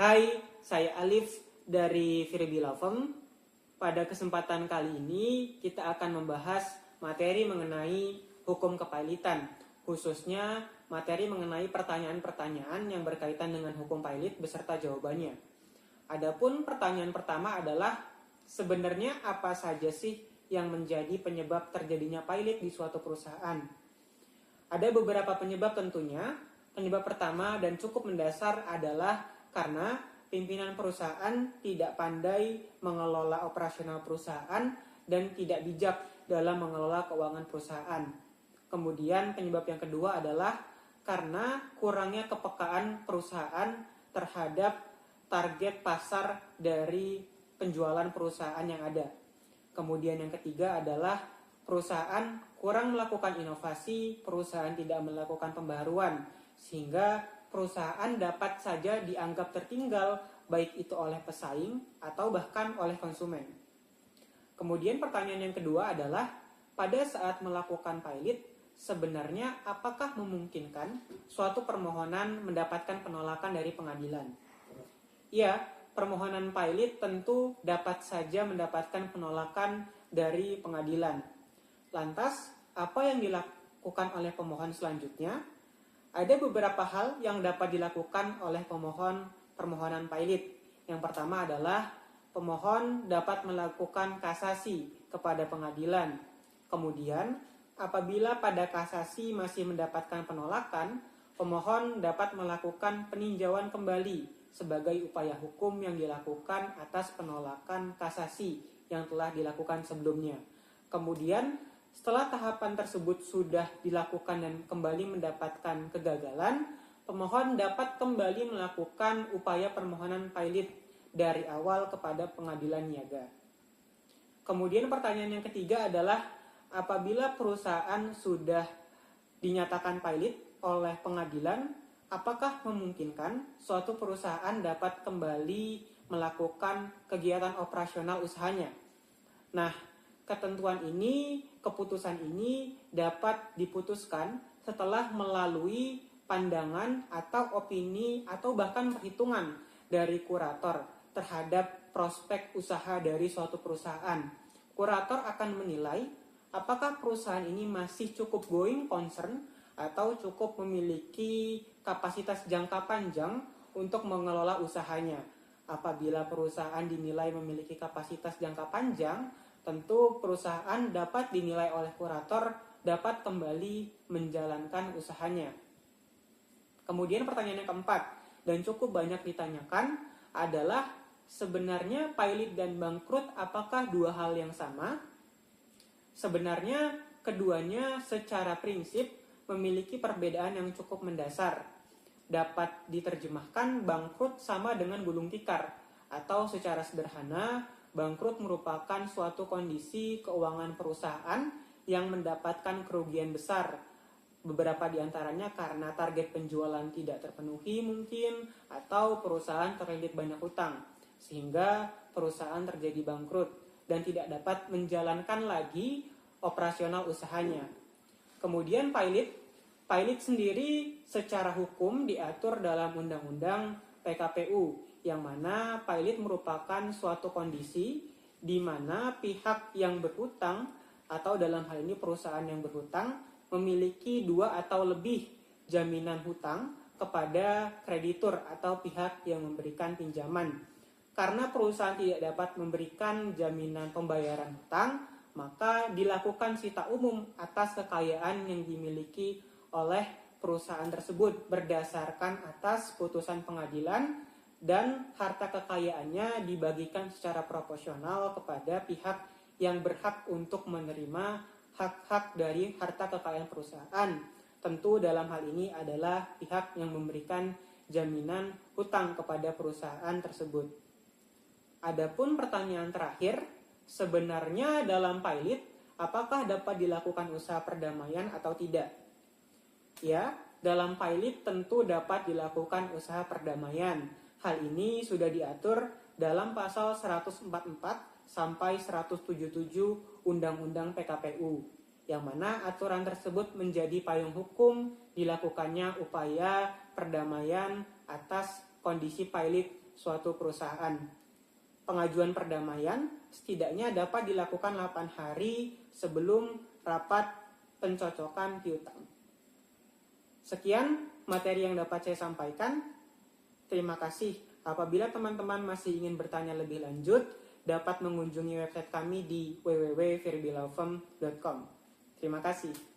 Hai, saya Alif dari Firby Lovem. Pada kesempatan kali ini kita akan membahas materi mengenai hukum kepailitan, khususnya materi mengenai pertanyaan-pertanyaan yang berkaitan dengan hukum pailit beserta jawabannya. Adapun pertanyaan pertama adalah, sebenarnya apa saja sih yang menjadi penyebab terjadinya pailit di suatu perusahaan? Ada beberapa penyebab tentunya. Penyebab pertama dan cukup mendasar adalah karena pimpinan perusahaan tidak pandai mengelola operasional perusahaan dan tidak bijak dalam mengelola keuangan perusahaan. Kemudian penyebab yang kedua adalah karena kurangnya kepekaan perusahaan terhadap target pasar dari penjualan perusahaan yang ada. Kemudian yang ketiga adalah perusahaan kurang melakukan inovasi, perusahaan tidak melakukan pembaruan, sehingga perusahaan dapat saja dianggap tertinggal baik itu oleh pesaing atau bahkan oleh konsumen. Kemudian pertanyaan yang kedua adalah, pada saat melakukan pailit, sebenarnya apakah memungkinkan suatu permohonan mendapatkan penolakan dari pengadilan? Ya, permohonan pailit tentu dapat saja mendapatkan penolakan dari pengadilan. Lantas, apa yang dilakukan oleh pemohon selanjutnya? Ada beberapa hal yang dapat dilakukan oleh pemohon permohonan pailit. Yang pertama adalah pemohon dapat melakukan kasasi kepada pengadilan. Kemudian, apabila pada kasasi masih mendapatkan penolakan, pemohon dapat melakukan peninjauan kembali sebagai upaya hukum yang dilakukan atas penolakan kasasi yang telah dilakukan sebelumnya. Kemudian, setelah tahapan tersebut sudah dilakukan dan kembali mendapatkan kegagalan, pemohon dapat kembali melakukan upaya permohonan pailit dari awal kepada pengadilan niaga. Kemudian pertanyaan yang ketiga adalah, apabila perusahaan sudah dinyatakan pailit oleh pengadilan, apakah memungkinkan suatu perusahaan dapat kembali melakukan kegiatan operasional usahanya? Nah, ketentuan ini, keputusan ini dapat diputuskan setelah melalui pandangan atau opini atau bahkan perhitungan dari kurator terhadap prospek usaha dari suatu perusahaan. Kurator akan menilai apakah perusahaan ini masih cukup going concern atau cukup memiliki kapasitas jangka panjang untuk mengelola usahanya. Apabila perusahaan dinilai memiliki kapasitas jangka panjang, tentu perusahaan dapat dinilai oleh kurator dapat kembali menjalankan usahanya. Kemudian pertanyaan yang keempat, dan cukup banyak ditanyakan, adalah sebenarnya pailit dan bangkrut apakah dua hal yang sama? Sebenarnya keduanya secara prinsip memiliki perbedaan yang cukup mendasar. Dapat diterjemahkan bangkrut sama dengan gulung tikar, atau secara sederhana, bangkrut merupakan suatu kondisi keuangan perusahaan yang mendapatkan kerugian besar. Beberapa diantaranya karena target penjualan tidak terpenuhi mungkin, atau perusahaan terlilit banyak hutang, sehingga perusahaan terjadi bangkrut dan tidak dapat menjalankan lagi operasional usahanya. Kemudian pailit sendiri secara hukum diatur dalam Undang-Undang PKPU, yang mana pailit merupakan suatu kondisi di mana pihak yang berhutang atau dalam hal ini perusahaan yang berhutang memiliki dua atau lebih jaminan hutang kepada kreditur atau pihak yang memberikan pinjaman. Karena perusahaan tidak dapat memberikan jaminan pembayaran hutang, maka dilakukan sita umum atas kekayaan yang dimiliki oleh perusahaan tersebut berdasarkan atas putusan pengadilan, dan harta kekayaannya dibagikan secara proporsional kepada pihak yang berhak untuk menerima hak-hak dari harta kekayaan perusahaan. Tentu dalam hal ini adalah pihak yang memberikan jaminan hutang kepada perusahaan tersebut. Adapun pertanyaan terakhir, sebenarnya dalam pailit apakah dapat dilakukan usaha perdamaian atau tidak? Ya, dalam pailit tentu dapat dilakukan usaha perdamaian. Hal ini sudah diatur dalam pasal 144 sampai 177 Undang-Undang PKPU, yang mana aturan tersebut menjadi payung hukum dilakukannya upaya perdamaian atas kondisi pailit suatu perusahaan. Pengajuan perdamaian setidaknya dapat dilakukan 8 hari sebelum rapat pencocokan piutang. Sekian materi yang dapat saya sampaikan. Terima kasih. Apabila teman-teman masih ingin bertanya lebih lanjut, dapat mengunjungi website kami di www.firbilawfirm.com. Terima kasih.